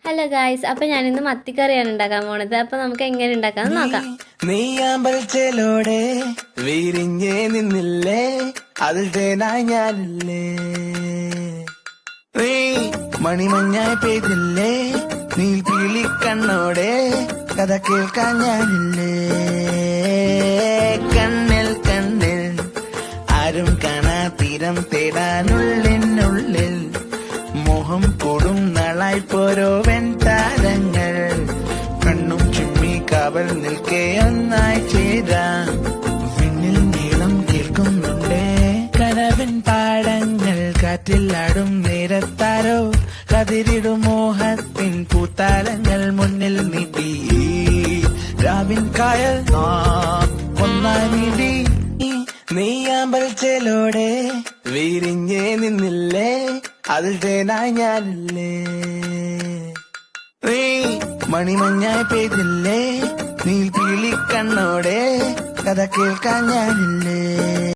Hello guys, അപ്പൊ ഞാനിന്ന് മത്തിക്കറിയാണ് ഉണ്ടാക്കാൻ പോണത്. അപ്പൊ നമുക്ക് എങ്ങനെ ഉണ്ടാക്കാന്ന് നോക്കാം. നെയ്യാമ്പൽച്ചലോടെ വിരിഞ്ഞേ നിന്നില്ലേ, അതിൽ തേനായി ഞാനില്ലേ. നീ മണിമഞ്ഞായി പെയ്തില്ലേ, നീൽപീളി കണ്ണോടെ കഥ കേൾക്കാൻ ഞാനില്ലേ. കണ്ണിൽ കണ്ണിൽ ആരും കാണാ തീരം തേടാനുള്ളിനുള്ളിൽ മോഹം കൂടും നാളായി പോരോ വെൺതാരങ്ങൾ. കണ്ണും ചുമ്മി കാവൽ നിൽക്കേ ഒന്നായി ചേരാം. വിണ്ണിൽ നീളം കേൾക്കുന്നുണ്ടേ കനവിൻ പാടങ്ങൾ. കാറ്റിലാടും നേരത്താരോ കതിരിടും മോഹത്തിൻ പൂത്താലങ്ങൾ മുന്നിൽ നീട്ടി. രാവിൻ കായൽ ഒന്നായി നീടി. നെയ്യാമ്പൽച്ചലോടെ വിരിഞ്ഞേ നിന്നില്ലേ, അതിൽ തേനായി ഞാനില്ലേ. നീ മണിമഞ്ഞായി പെയ്തില്ലേ, നീൽപീളി കണ്ണോടെ കഥ കേൾക്കാൻ ഞാനില്ലേ.